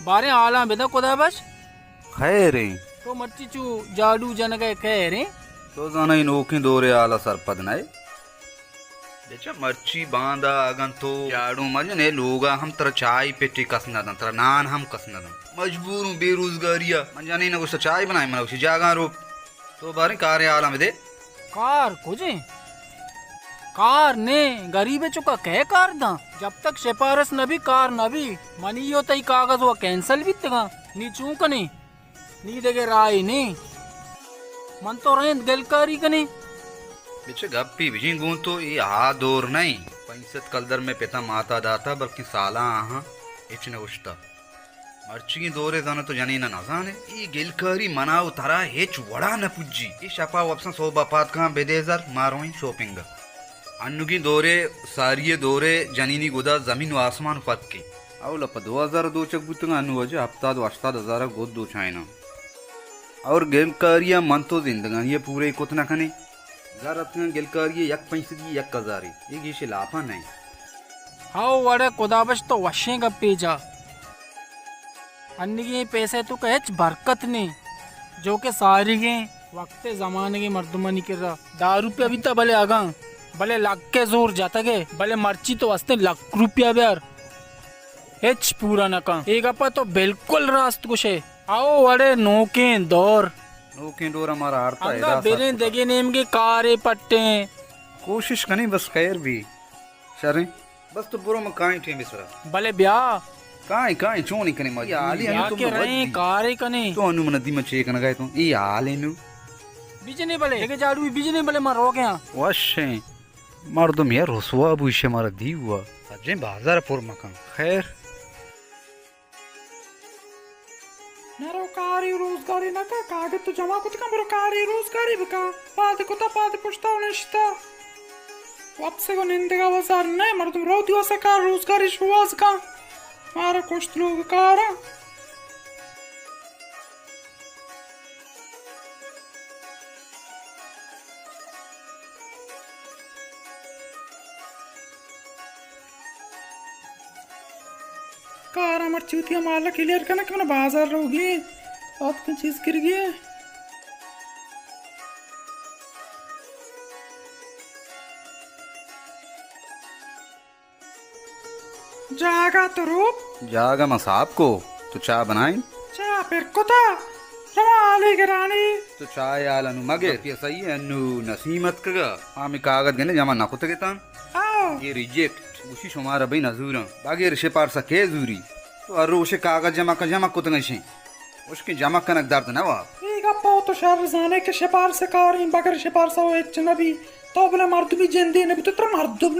बारे आला बेदा कोदा बस खैर तो मर्ची चू जाडू जन गए खैर तो जाना इन ओखी दोरे आला सरपद नाय बेचा मर्ची बांदा अगन तो जाडू मजने लोगा हम तर चाय पेटी कसना दन तर नान हम कसना दन मजबूर हूं बेरोजगारिया मन जाने ना कुछ चाय बनाए मन उसी जागा रो तो बारे कार्य आला में दे कार कुजे कार ने गरीबे चुका कह कार दा जब तक सिफारिश न भी कार न भी मनियो तई कागज वो कैंसल भी तगा नी चूक ने नी देगे राय ने मन तो रेंद गलकारी कने बेचे गप्पी बिजी गूं तो ये आ दौर नहीं पैंसत कलदर में पिता माता दाता बल्कि साला आहा इचने उष्टा मर्ची दौरे जाना तो जानी ना जाने ये गिलकारी मनाओ तारा हेच वड़ा न पुज्जी ये शपा वापस सो बापात कहां बेदेजर मारोई शॉपिंग अन्नुगी दौरे सारिये दौरे जनीनी गुदा जमीन व आसमान पत के अवल 2002 चक बुतंगा अनु वजे हफ्ता 8000 गोद दो चाइना और गिलकारिया मन तो जिंदगानी ये पूरे कुतना खने ज़ारत गिलकारिया यक पैंसदी यक कजारी ये गिशे लाफा नहीं हाउ वड़े खुदाबश तो वशे गप्पे जा अन्नी पैसे तो कहेच बरकत ने जो के सारी के वक्त जमाने के मर्दमनी कर रहा दारू पे अभी तो भले आगा भले लाख के जोर जाता के भले मर्ची तो वास्ते लाख रुपया ब्यार हेच पूरा न का एक अपा तो बिल्कुल रास्त कुछ है आओ वड़े नोके दौर हमारा हारता अंगा बेरे देगे नेम के कारे पट्टे कोशिश कनी बस खैर भी शरे बस तो बुरो में काई ठे बिसरा भले ब्याह काई काई चोनी कने मज आली या के रहे कारे कने तो अनु मन दी में चेक न गए तो ये आले नु बिजने भले देगे जाड़ू बिजने भले मार रो गया वशे मर्दम यार रसवा बुशे मारा दी हुआ सजे बाजार पुर मकान खैर नरो कारी रोजगारी ना का कागज तो जमा कुछ का बरो कारी रोजगारी बका पाद कुता पाद पुछता उनेश्ता वापसे को निंदेगा बाजार ने मर तुम रोती वासा का रोजगारी शुवास का मारा कुछ लोग कारा कार हमार चूतिया माला क्लियर करना कि मैंने बाजार रहोगी और कुछ चीज गिर गई है जागा तो रूप जागा मसाब को तो चाय बनाई चा फिर कुता रमाली गिरानी तो चाय आलनु मगे ये सही है अनु नसीमत कगा आमी कागज गने जमा नकुत गेतान आओ ये रिजेक्ट उसी शुमार भाई नजूरा बागे रिशे पार सके जूरी तो अरु उसे कागज जमा कुत नशे उसके जमा कनक दर्द ना वा एक अपा तो शहर जाने के शिपार से कारी बगर शिपार सा एक नबी तो बोले मर्द भी जिंदी नबी तो तेरा मर्दुम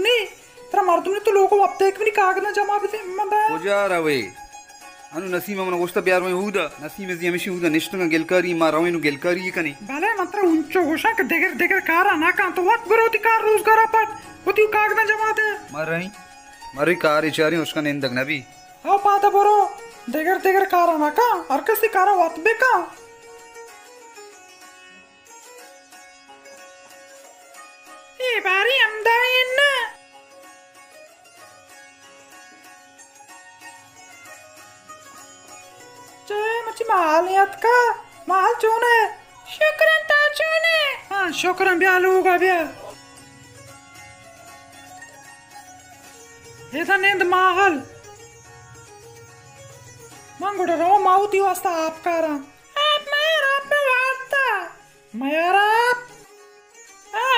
ने तो लोगों अब तक भी कागज ना जमा भी थे मंदा हो जा रवे अनु नसीम मन गोश्ता प्यार में हुदा नसीम जी हमेशा हुदा निष्ठंग गिलकारी मारावे नु गिलकारी कने भले मात्र उंचो होशा के देगर कारा ना का तो वत बरोती कार रोजगार पट होती कागज ना जमा दे मरी कार इचारी उसका निंदक नबी आओ पाता बरो देगर कारा ना का हर किसी कारा वत बे का ये बारी अमदाइन ना मालियत का माल चूने शुक्रन ता चूने हाँ शुक्रन ब्याह लोगा ब्याह ये था नींद माहल मंगुड़ रो माउती वास्ता आप कारा आप मेरा पे वास्ता मेरा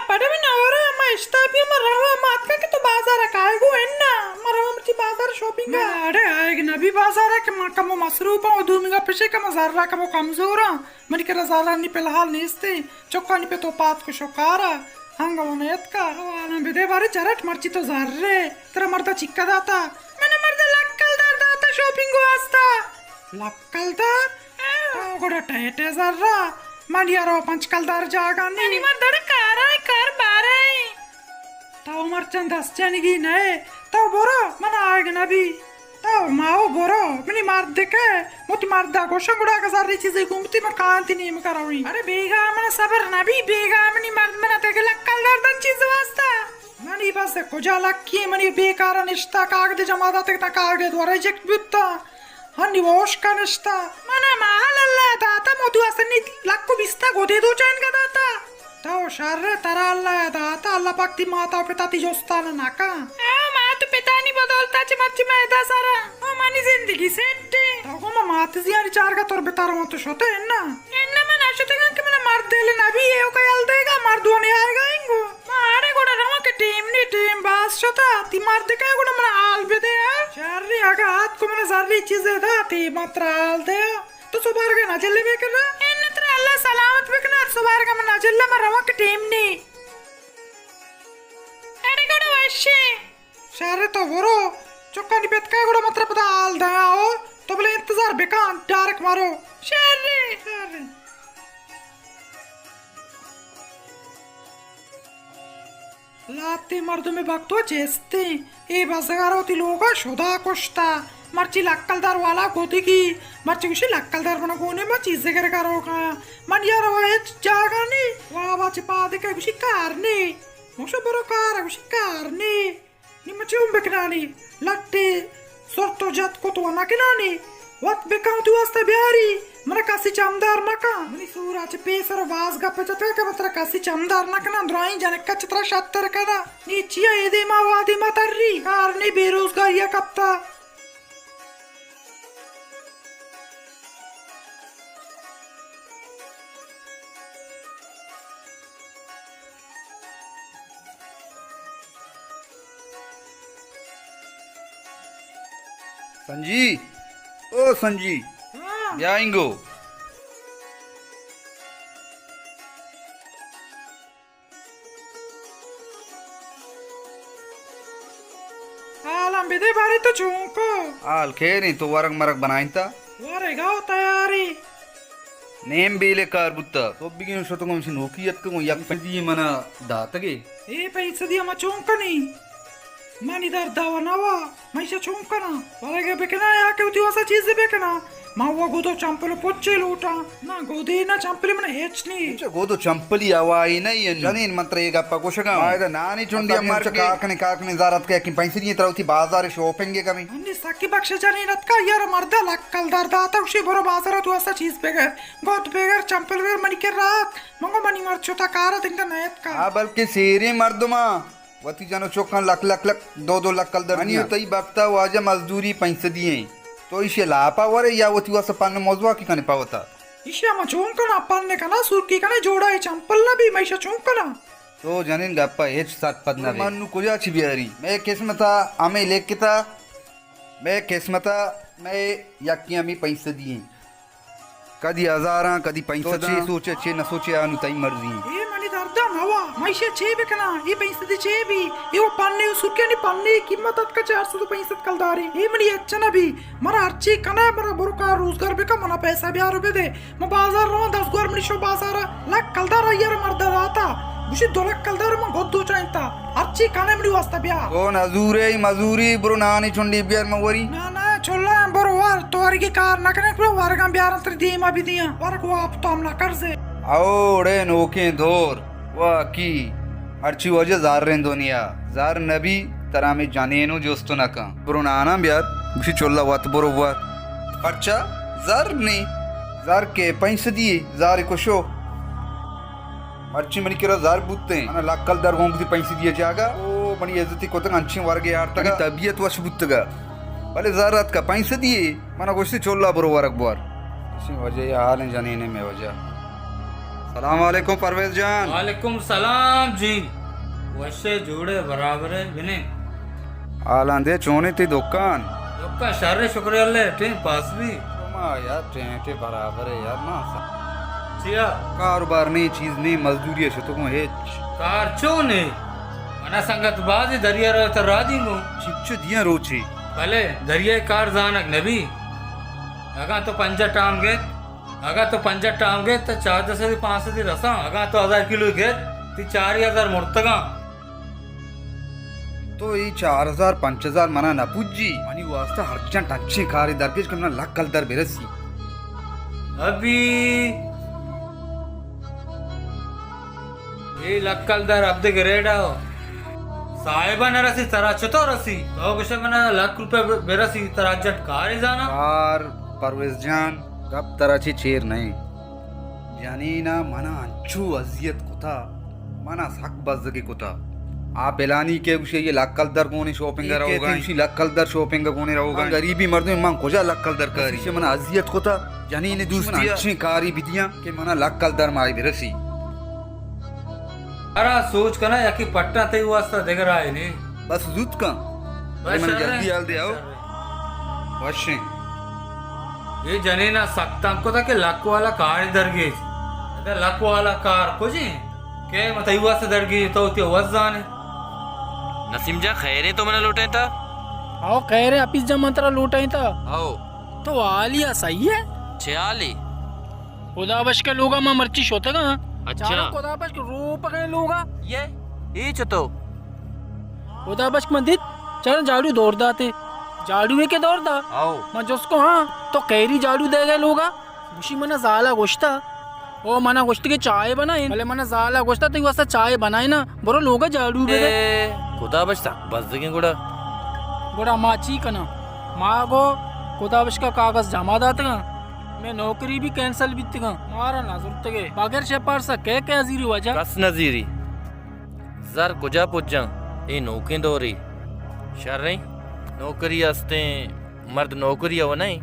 पढ़े भी ना हो रहा मैं इस्ता भी मर रहा मात का कि तो बाजार काहे को है ना मर रहा मुझे बाजार शॉपिंग का अरे आएगी ना भी बाजार है कि मैं कमो मसरूफ हूँ दूमिंगा पिछे कम ज़र्रा कमो कमजोर हूँ मैंने कहा ज़र्रा नहीं पे लहाल नहीं इसते चौका नहीं पे तो पात को शोकारा हंगा वो नेत का वाला बिदे बारे चरट मर्ची तो ज़र्रे तेरा मर्दा चिक्का दाता मैंने मर्दा लक्कलदार दाता शॉपिंग वास्ता लक्कलदार गोड़ा टेटे ज़र्रा मडियारो पंचकलदार जागा नहीं मर्दा कारा कर बारे ताऊ मर्चन दस जनगी नए ताऊ बोरो मना आएगा नबी ताऊ माओ बोरो मनी मार देखे मोती मार दा गोशा गुड़ा का सारी चीजें घूमती मैं कांति नहीं मैं कराऊँ अरे बेगा मना सबर नबी बेगा मनी मार मना तेरे लक्कलदार दन चीज़ वास्ता मनी बस कुछ अलग की मनी बेकार निश्ता कागज़ जमा दाते तक कागज़ द्वारा रिजेक्ट बिता hani voshka nishta. Mana mahalalla data modu asani lakko bista gode do chain ka data. Tao sharre tara alla data alla pakti mata pita ti jostana naka. मात पिता नहीं बदलता मर्ची में ऐदा सारा ओ मानी जिंदगी सेट्टे तो को मात जियारी चार का तोर बेतार मत शोते है ना इन्ना में नाशते का कि मैंने मार देले ना भी ये का यल देगा मार दुआ नहीं आएगा इंगो मारे गोड़ा रमा के टीम बास शोता ती मार दे का गोड़ा मैंने आल भी दे चारी आगा हाथ को मैंने सारी चीजें दा ती मात्र आल दे तो सुबार का नजले में करना इन्ना तेरा अल्लाह सलामत बिकना सुबार का मैं नजले में रमा के टीम नहीं अरे गोड़ा वैसे शहर तो वरो चुक्का निपेत का गुड़ा मतलब पता आल दया हो तो बोले इंतजार बेकान डायरेक्ट मारो शहर लाते मर्द में भक्तो चेस्ते ए बसगार होती लोगा शुदा कुश्ता मर्ची लक्कलदार वाला गोदी की मर्ची कुछ लक्कलदार बना कोने में चीजें कर करो का मन यार वो है जागा नहीं वाह बाची पादे का कुछ कारने मुझे बरो कार कुछ कारने Nima cium beknani, latte, sorto jat koto nakinani, wat bekam tu asta biari, mana kasi chamdar naka, mani sura ch pesar vas gappe chata ka matra kasi chamdar nakana drawing janek ka chitra shattar kana, ni chia ede ma wadi matarri, karne berozgariya kapta. संजी ओ संजी ब्याइंगो आलम बिदे बारी तो चूंको आल खेरी तो वरग मरग बनाइंता वारे गाओ तैयारी name बेले car बुत्ता तो begin show तो कौन सी नौकियत को यक पदी मना दातगे ए पैसा दिया मैं चूंकनी मानी दर दावा नवा मैशा चूंकना वाले बेकना या के उती वसा चीज बेकना मावा गोदो चंपल पोच्चे लोटा ना गोदे ना चंपल मन हेचनी गोदो चंपली आवाई नहीं जनीन मंत्र एक गप्पा कोशगा आयदा नानी चुंडी मार के काकने जारत के कि पैसे नहीं तरौती बाजार शॉपिंग के कमी अन्नी सकी बख्श जानी रत का यार मर्दा लक्कल दर दाता उसी बरो बाजार तू वसा चीज बेगर गोद बेगर चंपल बेगर मनी के रात मंगो मनी मर छोटा कार दिन नयत का हां बल्कि सेरी मर्दमा वती जानो चौका लख लख लख 2 लाख कल दर नहीं तई बक्ता वाजा मजदूरी पैसे दिए तो इसे लापा वरे या वती वस पान मौजवा की कने पावता इसे म चौंकना पाने कना सुरकी कने जोड़ा है चंपल ना भी मैशा चौंकना तो जनिन गप्पा हेच सात पदना मन्नु कोया छि बियारी मैं किस्मता आमे लेकिता मैं किस्मता मैं यकिया मी पैसे दिए कदी हजारा कदी पैसे छि सोचे छि न सोचे अनु तई मर्जी ए मनी दर्दा नवा मैशे छे बेकना ये पैसे दे छे भी ये पाने सुरके नि पाने कीमत का 465 कलदारी ये मनी अच्छा भी मरा अर्ची कना मरा बुरका रोजगार बेका मना पैसा भी रुपए दे म बाजार रो 10 गोर मनी शो बाजार लक कलदार यार मर्दा राता बुशी 2 लाख कलदार म गोदो चाइता अर्ची कना मनी वास्ता बिया ओ नजूरे मजूरी ब्रो नानी चुंडी बियार म वरी ना ना छोला बरो वार तोरी की कार ना कने प्रो वारगा बियार अंतर दीमा भी दिया वार को आप तो हम ना कर से आओड़े नोके दोर वाकी अर्ची वजह जार रें दुनिया जार नबी तरा में जानेनो जोस्तो ना का पुराना बियार बुशी चोल्ला वात बरोबर अच्छा जार ने जार के पैसे दिए जार को शो अर्ची मनी केरा jar बुत्ते ana lakkal dar gongu पैसे दिए जागा ओ मनी इज्जती को तक अंची वर्गे यार तक तबीयत वश बुत्तगा भले जारात का पैसे दिए मना गोश्ती चोल्ला बरोबर अकबर इसी वजह ये हाल है जाने में वजह सलाम वालेकुम परवेज जान वालेकुम सलाम जी वैसे जोड़े बराबर है बिने आलांदे चोने ते दुकान दुकान सारे शुक्रिया अल्लाह टे पास भी मा यार टेंटे बराबर है यार ना चिया कारोबार नहीं चीज नहीं मजदूरी है तो को है कार चोने मना संगत बाजी दरिया रो तो राजी मो चिच्चो दिया रोची भले दरिया कार जानक नबी अगा तो पंजा टाम गे अगा तो पंजा टाम गे तो 4 से 5 से रसा अगा तो 1000 किलो गे ती 4000 मुर्तगा तो ये 4000 5000 मना ना पुज्जी मनी वास्ता हरचन टच्चे कारी दरकेज कमना लक कल दर बेरसी अभी ये लक्कल दर अब देख रेडा हो साहेबा न रसी तरा चतो रसी तो कुछ मना ₹1,00,000 बेरसी तरा जट कार जाना कार परवेज जान कब तराची चेर नहीं जानी ना मना अंचू अजियत कुता मना सक बजगी कुता आप एलानी के उसे ये लक्कल दर कोनी शॉपिंग रहोगा इसी लक्कल दर शॉपिंग कोनी रहोगा गरीबी मर्द में मां कोजा लक्कल दर कर इसे मना अजियत कुता जानी ने दूसरी अच्छी कारी बिदियां के मना लक्कल दर माई बिरसी अरे सोच कना यकी पट्टा ते वास्ता देख रहा है नी बस जुत का बस मैंने चल जल्दी रहे। आल दे आओ वशे ये जने ना सकता हमको था कि लक वाला कार इधर गई अगर लक वाला कार को जी के मत युवा से दर गई तो ते वजन है नसीम जा खैरे तो मैंने लौटे था आओ कह रहे अपिस जब मंत्रा लूटाई था आओ तो आलिया सही है छियाली खुदाबश के लोगा मां मर्ची शोते का अच्छा खुदाबश के रो पकड़े लोगा ये ईच तो खुदाबश के मंदिर चल झाड़ू दौड़ दाते झाड़ू है के दौड़ दा आओ मैं जिसको हाँ तो कैरी झाड़ू दे गए लोगा उसी मना जाला गोश्ता ओ मना गोश्त के चाय बनाए भले मना जाला गोश्ता तो वैसा चाय बनाए ना बरो लोगा झाड़ू दे गए खुदा बच बस देंगे गुड़ा गोड़ा माची कना माँ गो खुदाबश का कागज जमा दाते का मैं नौकरी भी कैंसिल भी तगा मारा ना जरूरत के बगैर शेपार सा कह के हजीरी वजह कस नजीरी जर कुजा पुज्जा ये नौके दौरी शर रही नौकरी हस्ते मर्द नौकरी हो नहीं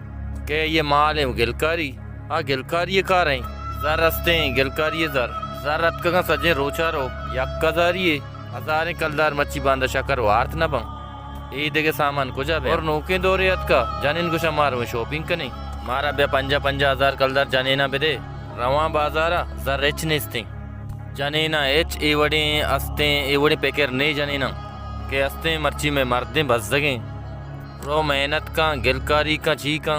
के ये माल है गिलकारी आ गिलकारी का रही जर हस्ते गिलकारी जर जर रत का सजे रोचा रो यक कजारी हजारे कलदार मच्छी बांधा शकर वार्त न बंग ये देखे सामान कुजा बे और नौके दौरे हत का जानिन कुछ मारो शॉपिंग का नहीं मारा बे 50,000 कलदार जाने ना बेदे रवा बाजारा जर एच निस्ते जाने ना एच एवड़े अस्ते एवड़े पेकर नहीं जाने ना के अस्ते मर्ची में मर्दे बस जगे रो मेहनत का गिलकारी का ची का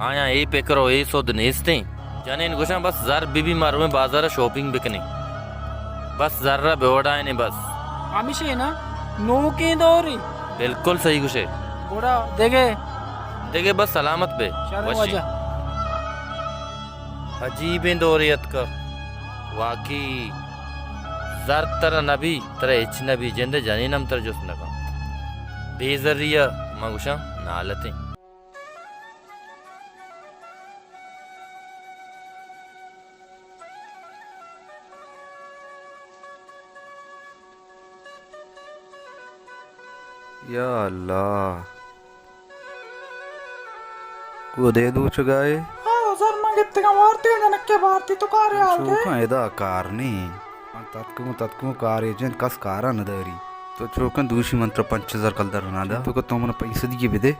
आया ए पेकरो ए सोद नेस्ते जाने इन गुशा बस जर बीबी मारो में बाजारा शॉपिंग बिकने बस जर्रा बेवड़ा है ने बस हमेशा है ना नो के दौरी बिल्कुल सही कुछ है गोड़ा देखे देखे बस सलामत पे शर्म वशी। वजह अजीब दौरियत का वाकई जर तरह नबी तरह इच नबी जिंदे जानी नम तर जुस नका बेजरिया मगुशा नालते या अल्लाह को दे दो चुगाए हाँ सर मैं कितने का मारती हूँ जनक के भारती तो कार्य हाल के चोका एदा कारनी तत्कमु कार एजेंट कस कारा नदरी तो चोकन दूसरी मंत्र 5,000 कलदर नादा तो को तुमने पैसे दिए बिदे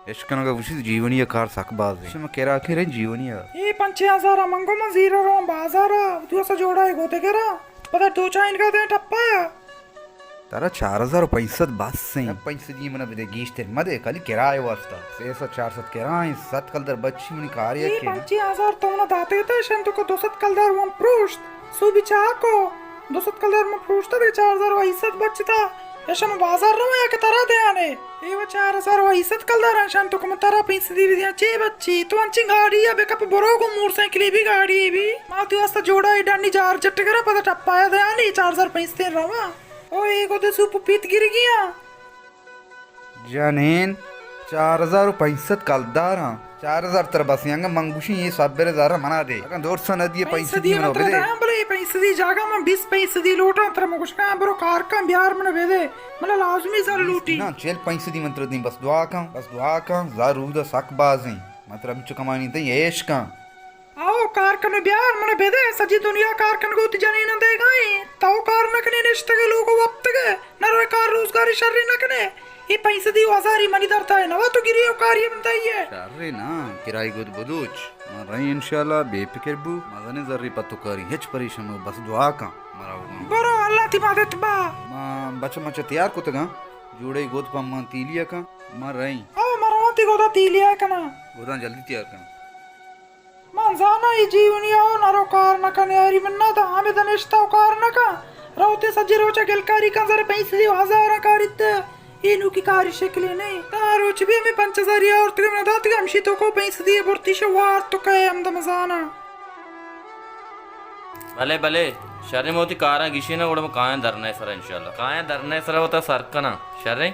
एशकन का उसी जीवनीय कार सकबाज है मैं कह रहा कि रे जीवनीय ये 5,000 मंगो में जीरो रो बाजारा तू ऐसा जोड़ा है गोते के रहा पता 2 चाइन का दे टप्पा है तारा 4,000 पैंसठ बस से पैसे दिए मैंने बिदे गीश्ते मदे कल किराए वास्ता 600-400 किराए 7 कलदर बच्ची मुनी कार्य ये के 5,000 तुमने दाते थे शंतु को 200 कलदार वम प्रूष्ट सुबिचा को 200 कलदार में प्रूष्ट थे 4,000 वहीसत बचता ऐसा में बाजार रो या के तरह दे आने ये वो 4,000 वहीसत कलदार हैं शंतु को मैं तरह पैसे दी भी दिया चे बच्ची तो अंची गाड़ी या बेकअप बरो को मोटरसाइकिल भी गाड़ी भी माती वास्ता जोड़ा है डांडी जार जट्टे करा पता टप्पा है दे आने 4,000 पैसे दे रहा ओ एक तो सूप पीत गिर गया जानेन 4,000 पैंसठ कलदार 4,000 तर बस यंगा मंगुशी ये सब बेरे ज़रा मना दे अगर 200 न दिए पैसे दिए मनो बेदे बले पैसे दी जागा में 20 पैसे दी लोटा तर मैं कुछ का बरो कार का बिहार में बेदे मतलब लाजमी सर लूटी ना चल पैसे दी मंत्र दी बस दुआ का जरूर द सकबाज हैं मतलब चुकमानी ते ऐश का आओ कार कने बिहार में बेदे सजी दुनिया कार कन को जानी न देगा तो कार न कने रिश्ते के लोगों वक्त के न रो कार रोजगारी शर्री न कने ये पैसे दी हजारी मनी दरता है ना तो गिरी कार्य बनता ही है अरे ना किराई गुद बुदुच मराई इंशाल्लाह बेफिक्र बु मजने जर्री पत्तो करी हेच परेशान हो बस दुआ का मराऊंगा बरो अल्लाह ती मदद बा मां बच्चा मच्चा तैयार को तगा जोड़े गोद पम्मा तीलिया का मराई आओ मरवाती गोदा तीलिया कना गोदा जल्दी तैयार कर manzana i जीवनी आओ नरो कार न कने यारी मन्ना था हमें दनिश्ता कार न का राउते सज्जे रोचा गलकारी का जरा पैसे दी 1,000 कारित इनु की कारी शक्ल नहीं तारोच भी हमें 5,000 और तुम न दाती हम शी तो को पैसे दिए बुर्ती शवार तो कहे हम दमजाना भले भले शर्रे मोती कारा गिशी ना उड़म काया धरने सर इंशाल्लाह काया धरने सर होता सरकना शर्रे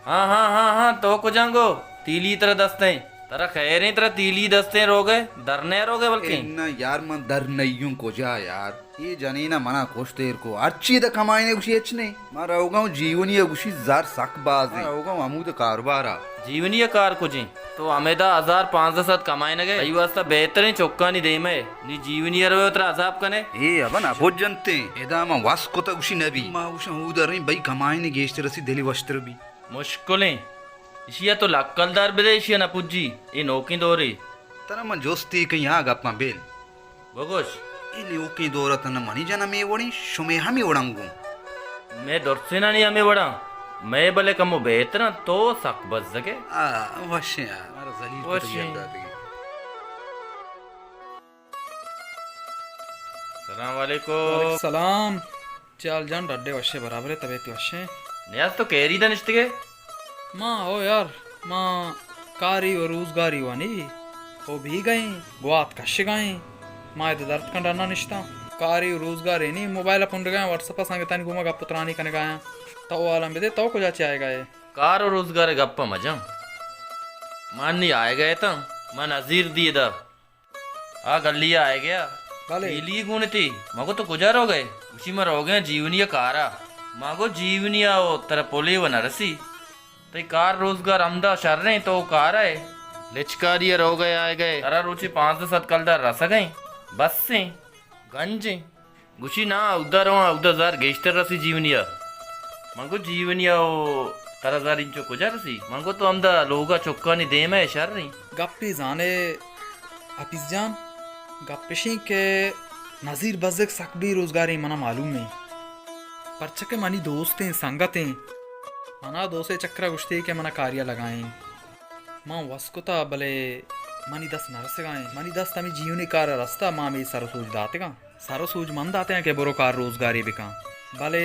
हाँ हाँ हाँ हाँ तो को जांगो तीली तरह दस्ते तरह खैर तरह तीली दस्ते रोगे धरने रोगे बल्कि इन्ना यार मन दर नईयों को जा यार ये जनीना मना कोश तेर को अच्छी द कमाईने कुछ एच नहीं मारा होगा जीवनीय कुछ जार सकबाज है होगा हमू तो कारोबारा जीवनीय कार कुछ तो हमें दा 1500 कमाए न गए वास्ता बेहतरीन चौका नहीं दे मैं नी जीवनीय रहे उतरा अजाब कने ए अब ना बहुत जनते एदा मा वास को तो कुछ नबी मा उस उधर नहीं भाई कमाईने गेस्ट रसी दिली वस्त्र भी मुश्किलें इशिया तो लक्कलदार बेदे इशिया ना पुज्जी ये नौकी दौरी तना मन जोस्ती कहीं आ गप्पा बेल बगोश ये नौकी दौरा तना मनी जाना मैं वणी शुमे हमी उड़ांगू मैं दौड़से ना नहीं हमें बड़ा मैं भले कमो बेहतर तो सक बच सके आ वश्य मारा जलील को वश्य। तैयार दाते सलाम वालेकुम सलाम चाल जान डड्डे वशे बराबर है तबीयत वशे नियाज तो कैरी दा निश्त के माँ हो यार माँ कारी और रोजगारी वानी वो भी गई गुआत कश गई माँ इधर दर्द का डरना निश्ता कारी और रोजगारी नहीं मोबाइल अपन गए व्हाट्सएप संगतानी घूमा गप पुत्रानी कने गया तो वाला में दे तो को जाचे आएगा ये कार और रोजगार गप्पा मजा मान नहीं आए गए तो मन नजीर दिए दा आ गलिया आए गया भले इली गुण थी मगो तो गुजार हो गए उसी में रह गए जीवनीय कारा मागो जीवनीय ओ तेरा पोले व नरसी तो कार रोजगार अमदा शर रहे तो कार है लिचकारिया रो गए आए गए अरा रुचि 5-7 कलदार रस गए बस से गंज गुशी ना उधर उधर जार गेस्टर रसी जीवनीय मंगो जीवनीय ओ 1000 इंचो कुजा रसी मंगो तो अमदा लोगा चौका नहीं दे मैं शर रही गप्पी जाने अपिस जान गप्पिशी के नजीर बजक सकबी रोजगारी मना मालूम है परचके मनी दोस्तें संगतें मना दोसे चक्रा गुश्ते के मना कार्य लगाएं माँ वस्कुता भले मनी 10 नरस गाएं मनी 10 तमी जीवनी कार रास्ता माँ में सारो सूझ दाते का सारो सूझ मन दाते हैं के बोरो कार रोजगारी बिका भले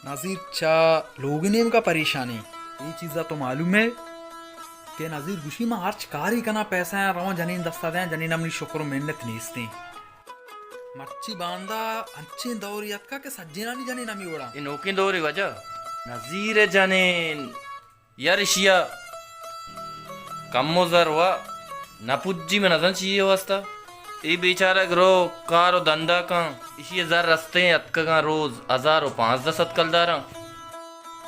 नजीर चा लोग ने का परेशानी ये चीज़ा तो मालूम है के नजीर गुशी में आर्च कारी कना पैसा है रवा जनीन दस्ता दें जनीन अपनी शुक्र मेहनत नीसते मच्छी बांधा अच्छी दौरियत का के सज्जना नहीं जनीन अमी उड़ा इन ओके दौरी वजह नजीर जाने यार इशिया कम्मोजर हुआ नपुज्जी में नजर चाहिए वास्ता ये बेचारा ग्रो कारो धंधा का इसी हजार रस्ते अतका का रोज 1000-5-10 कलदार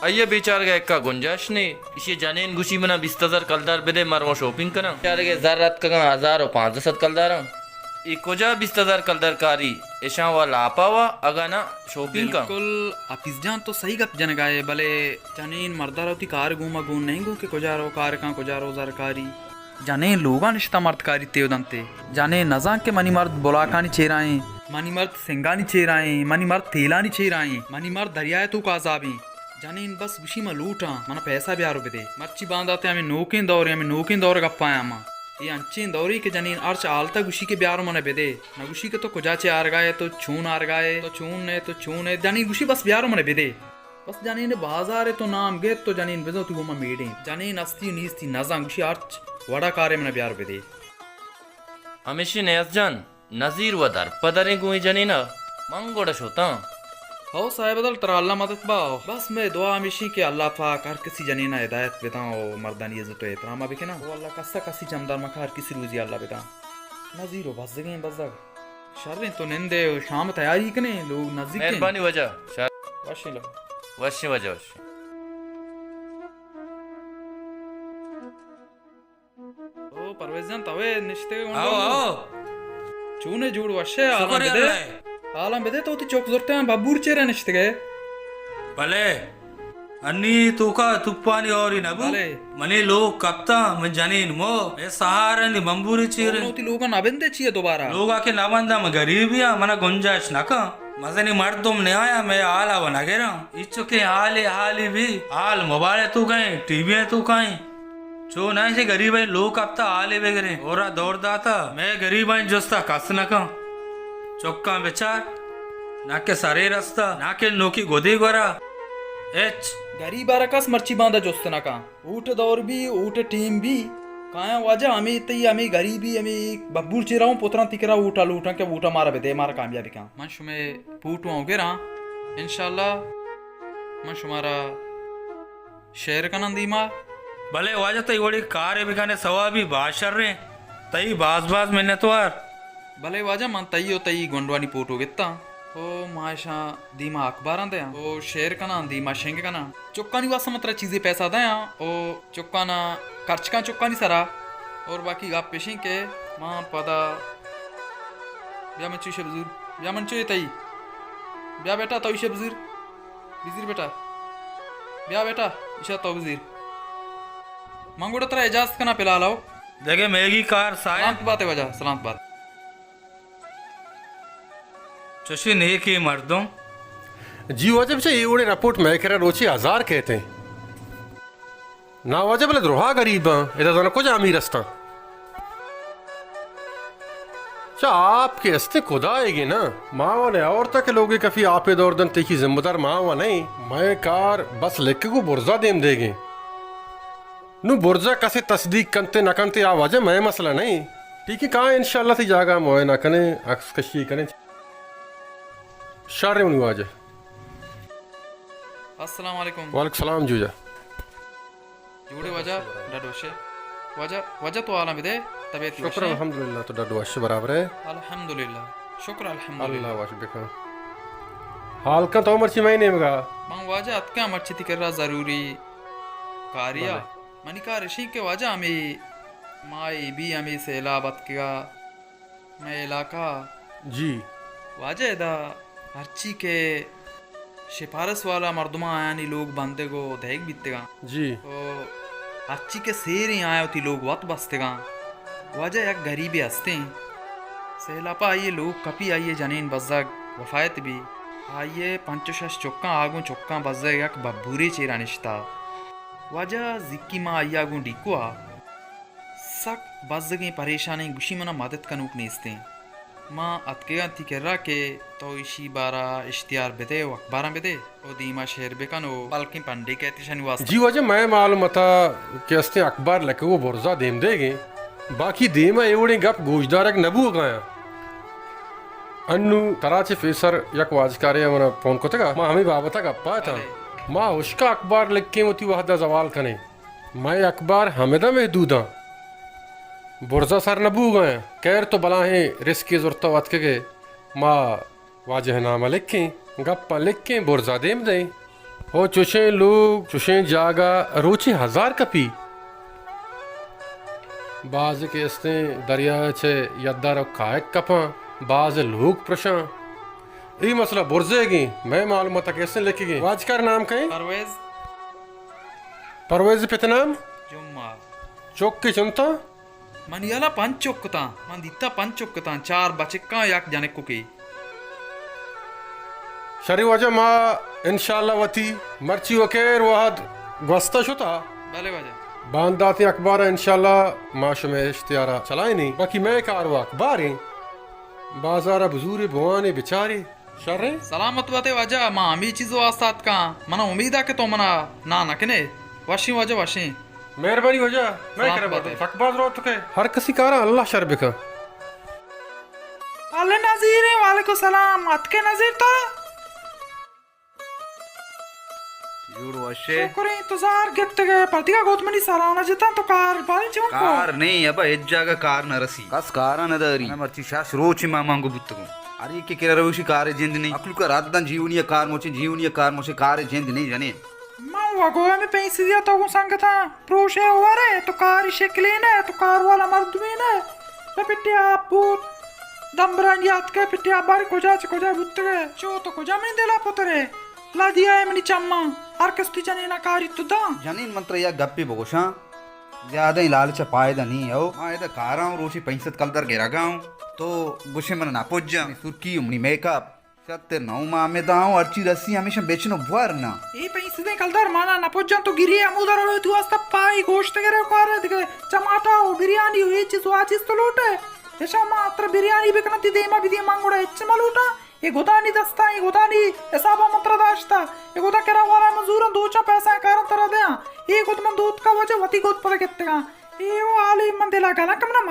अये बेचारे का एक गुंजाइश ने इसी जानेन गुशी मना 20,000 कलदार बेदे मरवा शॉपिंग करा बेचारे के हजार अतका का 1000-5-10 कलदार इकोजा 20,000 कलदार कारी ऐशा वाला आपावा अगाना शॉपिंग का बिल्कुल अपिस जान तो सही गप जन गाए भले जनीन मर्दा रोती कार घूमा घूम नहीं गो के कुजारो कार का कुजारो जरकारी जाने लोगा निश्ता मर्द कारी तेव दंते जाने नजा के मनी मर्द बुलाकानी चेराए मनी मर्द सिंगानी चेराए मनी मर्द तेलानी चेराए मनी मर्द दरियाए तू काजाबी जाने इन बस उसी में लूटा मना पैसा भी आरो दे मच्छी बांधाते हमें नोकिन दौर गप्पाया माँ ये अंची दौरी के जनीन अर्च आलता गुशी के ब्यारो मने बेदे न गुशी के तो कुजाचे आर गाए तो छून आर गाए तो छून है जानी गुशी बस ब्यारो मने बेदे बस जानीन बाजार है तो नाम गे तो जानीन बेदो तू गोमा मेडे जानीन अस्ती नीस्ती नजा गुशी अर्च वड़ा कारे मने ब्यारो बेदे हमेशा नयस जान नजीर व दर पदरे गुई जनी ना मंगोड़ा शोता हो साहेब बदल तरा अल्लाह मदद बाओ बस मैं दुआ हमेशी के अल्लाह पाक हर किसी जनीना हिदायत बेताओ मर्दानी इज्जत एहतराम अभी के ना वो अल्लाह कस्सा कसी चमदार मखा हर किसी रोजी अल्लाह बेता नजीरो बस गए बजग शर्रे तो निंदे शाम तैयारी कने लोग नजदीक मेहरबानी वजह वशिलो वश्य वजह वश्य ओ परवेज जान तवे निश्ते आओ आओ चूने जुड़ वशे आलम बेदे आलम बेदे तो ती चौक जोरते हैं बाबूर चेहरे निश्ते गए भले अन्नी तूका तुप्पानी और नबु भले मने लोग कप्ता मैं जनीन मो ए सहारा नि बंबूरी चीरे ती लोगों नबंदे चाहिए दोबारा लोग आके नबंदा मैं गरीबिया मना गुंजाइश नका मजनी मर्दुम ने आया मैं आला बना गेरा इच्चो के हाली भी हाल मोबाइल तू गए टीवी तू कहीं चो ना से गरीब है लोग कप्ता आले वगैरह ओरा दौड़ दाता मैं गरीब है जोस्ता कस नका चौका बेचार नाके सारे रास्ता नाके नोकी गोदी गोरा एच गरीब आरकस मर्ची बांधा जोस्तना का ऊट दौर भी ऊट टीम भी काय वाजा आम्ही तई आम्ही गरीबी आम्ही बब्बूर चिराऊ पोतरा तिकरा उठा लूटा के उठा मारा बेदे मारा कामयाबी का मन शुमे पूटू आओगे रा इंशाल्लाह मन शुमारा शेर का नंदीमा भले वाजा तई वड़ी कार बिकाने सवा भी बाशर रे तई बाज मिन्नतवार भले वाजा मन तई ओ तई गोंडवानी पोटो गित्ता ओ माशा दीमा अखबारां दे ओ शेर का ना दीमा शेंग का ना चुक्का नहीं वासा मतलब चीजें पैसा दे ओ चुक्का ना खर्च का चुक्का नहीं सरा और बाकी गाप पेशी के मां पदा ब्या मन चुशे बजुर ब्या मन चुए तई ब्या बेटा तो इशे बजुर बिजिर बेटा ब्या बेटा इशा तो बजुर मंगोड़ा तेरा इजाजत करना पिला लाओ देखे मैगी कार सायन सलामत बात है वजह सलामत बात चुशी नहीं की मर्दों जी वाजब से ये उड़े रपोर्ट मैं कह रहा रोची 1000 कहते हैं ना वाजब बोले द्रोहा गरीब इधर जाना कुछ अमीर रस्ता अच्छा आपके हस्ते खुदा आएगी ना माँ ने और तक लोगे कफी आपे दौर दन तीखी जिम्मेदार माँ नहीं मैं कार बस लेके को बुर्जा देम देगे नु बुर्जा कसे तस्दीक करते न करते आवाज मैं मसला नहीं ठीक है कहाँ इंशाल्लाह से जागा मोए ना करें अक्स कशी करें शारे वाज अस्सलाम वालेकुम वालेकुम सलाम जूजा जुड़े वजह डडोशे वजह तो आलम दे तबीयत शुक्र अल्हम्दुलिल्लाह तो डड वाश बराबर है अल्हम्दुलिल्लाह शुक्र अल्हम्दुलिल्लाह अल्लाह वाश बेका हाल का तो मर्ची महीने में गा मंग वजह अतका मर्ची ती कर रहा जरूरी कारिया मनी का ऋषि के वजह हमें माई भी हमें से इलाहाबाद का मैं इलाका जी वजह दा हर्ची के सिफारिश वाला मर्दमा आया नहीं लोग बंदे को देख बीतेगा जी तो अच्छी के शेर ही आए होती लोग वत बसतेगा वजह एक गरीबी हंसते हैं सहलापा आइए लोग कपी आइए जनीन बजग वफायत भी आइए पंचशश चौका आगू चौका बजग एक बब्बूरे चेरा निश्ता वजह जिक्की माँ आइया आगू डिकुआ सक बजगे परेशानी गुशी मना मदद का नूक नेस्ते माँ अतकेगा थी कह रहा के तो इसी बारा इश्तियार बेदे अखबारा बेदे ओ दीमा शेर बेकनो बल्कि पंडे कहते शनिवास जी वजह मैं मालूम था कि अस्ते अखबार लगे वो बुर्जा देम देगे बाकी देमा एवढे गप गोजदार एक नबू गाया अन्नू तराचे फेसर यक वाजकारे मना फोन को तका माँ हमें बाबा तक अप्पा था माँ उसका अखबार लिख के मोती वहदा जवाल कने मैं अखबार हमेदा में दूधा बुर्जा सर नबू गए कैर तो बला है रिस्क की जरूरत वत के माँ वाजह नामा लिख के गप्पा लिख के बुर्जा देम दे ओ चुशे लोग चुशे जागा रोचे 1000 कपी बाज के अस्ते दरिया छे यद्दा रो कायक कपा बाज लोग प्रशा ये मसला बुर्जे की मैं मालूम था कैसे लिखी गई वाजकार नाम कहीं परवेज पितनाम जुम्मा चौक की चुनता मनियाला पंच चौकता मन दिता पंच चौकता चार बचिका याक जाने को की शरी वजह माँ इंशाल्लाह वती मर्ची वकेर वहद gwasta शुता भले वजह बांदा थी अखबार इंशाल्लाह माश में इश्तियारा चलाए नहीं बाकी मैं कार वो अखबार हैं बाजारा बजूरे बुआने बेचारे शर्रे सलामत बाते वजह माँ अमी चीजों आस्ताद का मना उम्मीद है कि तो मना ना नकने वशी वजह वशी मेहरबानी हो जा मैं सलाम करे बात है। अखबार रो तो के हर किसी कारा अल्लाह शर्ब का अल्ले नजीर है वालेकुम सलाम अतके नजीर था जुड़ वशे शुक्र इंतजार गिफ्ट गए पतिया गोतमनी सलाना जिता तो कार बाल चुन को कार नहीं अब ಹೆಜ್ಜಾಗ ಕಾರ್ ನರಸಿ ಕಸ್ ಕಾರನದರಿ ಮರ್ಚಿ ಶಾಸ್ ರೋಚಿ ಮಾಮಾಂಗು ಬುತ್ತಗು ಅರಿ के केरा रवशी कार जेंद नहीं अकलु का रात दान जीवनीय कार मोचे कार जेंद नहीं जाने मैं वगो में पैसे दिया तो संग था प्रोशे हुआ रे तो कार शक्ली ने तो कार वाला मर्द में ने तो पिट्टी आप पूत दमरान याद के पिट्टी आप बारी को जा बुत्त गए चो तो को जमीन दिला पुतरे ला दिया है मनी चम्मा हर किस्ती जने ना कारी तो दा जानीन मंत्र या गप्पी बगोशा ज्यादा ही लालच पायदा नहीं हो हाँ इधर कारा हूँ रोशी पैंसत कलदर गिरा गाँव तो गुस्से मन ना पुज्जा सुर्की उमनी मेकअप सत्य नौ माह में दाऊं अर्ची रस्सी हमेशा बेचनो भर ना ये पैसे दे कलदार माना ना पुज्जा तो गिरी अमुदर रो तू आस्ता पाई गोश्त करे कार दिखे टमाटा हो बिरयानी हो ये चीज वाचिस तो लूटे देशा मात्र बिरयानी बिकना ती देमा बिदी मांगोड़ा इच्छ मलूटा ये गोदानी दस्ता ये गोदानी हिसाबा मंत्र दाश्ता ये गोदा केरा वाला मजूर दो चा पैसा कारण तरह दे ये गोद मन दूध का वजह वती गोद पर कितने का ये वो आले मंदिला गला कमना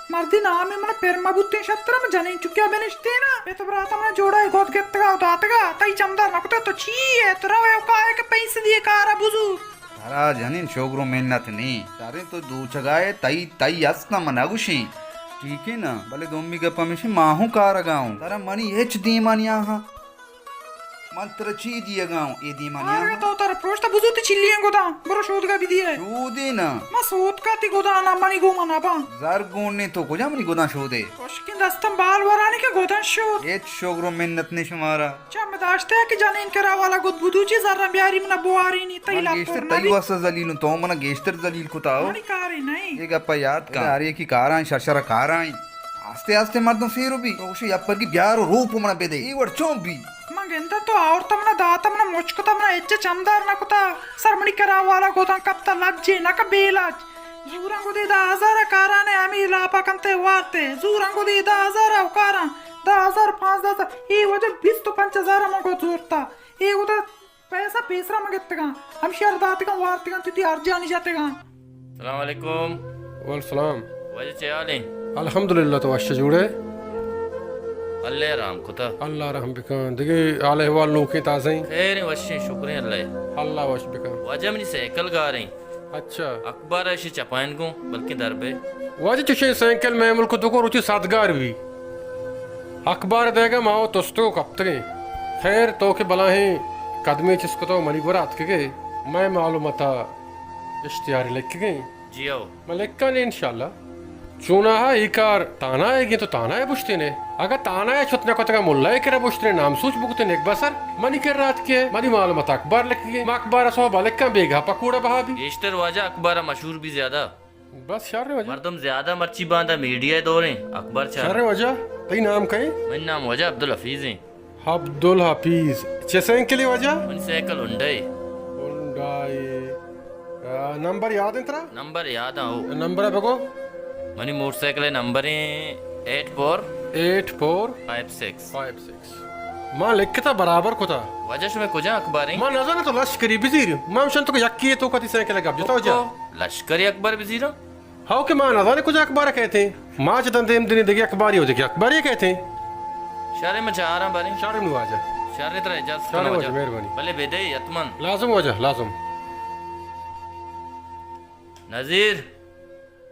मर्दी नाम है मना पेरमा बुत्ते शत्र में जाने चुक्या बेनिश्ते ना ये तो ब्राता मना जोड़ा है गोद गेत्तगा उतातगा तई चमदार नकते तो ची है तो रवे का है के पैसे दिए कारा बुजू तारा जानीन शोगरो मेहनत नहीं तारे तो दो जगाए तई असना मनागुशी ठीक है ना भले दोमी गप्पा में से माहू कार गाऊं तारा मनी एच दी मानिया हां मंत्र ची दिया गाऊं ए दी मानिया अरे तो तारा प्रोष्टा बुजू ते चिल्लियां गोदा बरो शोध का विधि है शोदे ना मा सोत का ती गोदा ना मनी गो मना बा जार गोने तो को जामनी गोदा शोदे कोशकिन दस्तम बाल वराने के गोदा शोध एच शोगरो मेहनत ने शुमारा चम दाश्ते के जाने इनकरा वाला गुद बुदूची जरा ब्यारी मना बुआरी नी तई ला गेस्टर तई वस जलील तो मना गेस्टर जलील को ताओ मनी कारी नहीं ये गप्पा याद का अरे की कारां शरशरा कारां आस्ते आस्ते मर्दों फेरो भी तो उसे अपर की ब्यारो रूप मना बेदे ई वर चोंबी मंगेंत तो और तमना दातमना मुझको तमना एच्चे चमदार ना कुता सरमणी करा वाला गोता कप्ता लज्जे ना का बेलाज जूरंगो दे 10,000 कारा ने आमी लापा कंते वारते जूरंगो दे 10,000 कारा 10,000 5,000 ये वजह 20 तो 5,000 मंगो जोरता ये उधर पैसा पेसरा मंगेतगा हम शहर दातगा वारतगा तिती अर्जानी जातेगा सलाम वालेकुम वाल सलाम वजह चयाले अल्हम्दुलिल्लाह तो वाश जुड़े अल्लाह राम कुता अल्लाह रहम बिकान दिगे आले हवाल नोके ताज़े खैर वशे शुक्र अल्लाह अल्लाह वाश बिकान वजह मनी साइकिल गा रही अच्छा अखबार ऐसे चपाइन को बल्कि दरबे वाजे चुशे साइकिल में मुल्क दुको रुचि सादगार भी अखबार देगा माओ तस्तो कप्तगे खैर तो के बलाहे कदमे जिसको तो मनी बुरात के मैं मालूमता इश्तिहार लिख गए जी आओ मैं लिख का नहीं इंशाल्लाह चुना है इकार ताना है तो ताना है बुश्ते ने अगर ताना है छुटने को तक मुल्ला है कि बुश्ते ने नाम सूच बुकते ने एक बसर मनी कर रात के मनी मालूमत अखबार लिख गए अखबार सो बालिक का बेगा पकूड़ा बहा भी गेस्टर वजह अखबार मशहूर भी ज्यादा बस शार वजह मर्दम ज्यादा मर्ची बांधा मीडिया दौरे अखबार शार वजह कई नाम कहे मेरा नाम वजह अब्दुल हफीज है अब्दुल हफीज चेसें के लिए वजह मन साइकिल हुंडई नंबर याद है तेरा नंबर याद आओ नंबर है बको मनी मोटरसाइकिल नंबर है 8456 मां लिख था बराबर को था वजह से मैं कुछ अखबार है मां नजर तो लश्करी बिजीर मां शन तो यक्की तो कति साइकिल लगा जता जा लश्करी अखबार बिजीरा हाउ के मां नजर कुछ अखबार कहते हैं मां चतन देम दिन देखिए अखबार ही हो देखिए अखबार ही कहते हैं शारे में चाह रहा बारे शारे में आजा शारे तरह इजाजत शारे करो वजह मेहरबानी भले बेदे यतमन लाजम वजह लाजम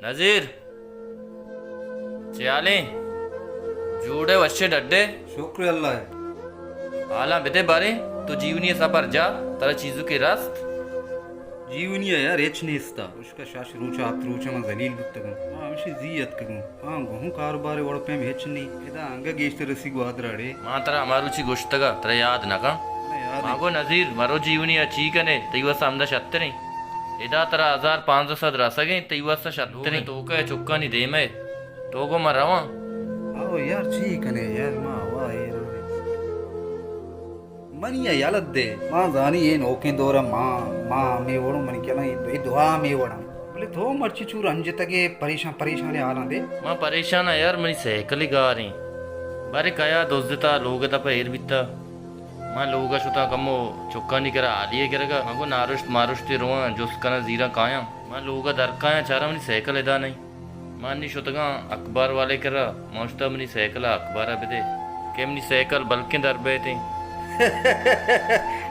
नजीर चयाले जूड़े वश्य डड्डे शुक्र अल्लाह आला बेदे बारे तो जीवनी सफर जा तरह चीजों के रास्त जीवनी है यार एच नहीं इसता उसका शाश रूचा हाथ रूचा में जलील बुत्तगुं हमशी जियत कगुं गहूं कारोबार वड़पे में हेच नहीं इदा अंग गेस्ट रसी गुआदराड़े मां तरह हमारुची गोश्तगा तरह याद ना का मागो नजीर मरो जीवनी अच्छी कने तैवा सामदा शत्तरी इदा तरह 1500 रसगे तैवा सा शत्तरी तो का चुक्का नहीं दे मैं तो को मरवा आओ यार ठीक है यार मां वाह यार मनिया यालत दे मां जानी ये नोके दोरा मां में वोड़ मन केला ये दुआ में वड़ा बोले तो मर्ची चूर अंज तके परेशान आला दे मां परेशान है यार मनी साइकिल गा रही बारे कया दोस्ता लोग ता पैर बिता मां लोगा शुता कमो चुक्का नहीं करा आलिए करेगा मांगो मारुष्ट रोआ जुस कना जीरा काया मां लोगा दरकाया चारा मनी साइकिल इदा नहीं मानी शुतगा अखबार वाले करा मौजता मनी साइकिल अखबार बेदे केमनी साइकिल बल्कि दरबे थे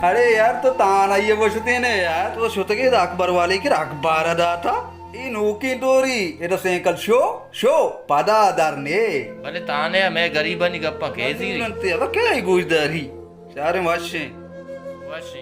अरे यार तो तान आइए वो शुते ने यार तो शुतगे अखबार वाले के अखबार अदा था इन ओके डोरी एदा साइकिल शो पदा दरने भले ताने मैं गरीबनी गप्पा कैसी नंते अब क्या गुजदारी सारे वाशे वाशी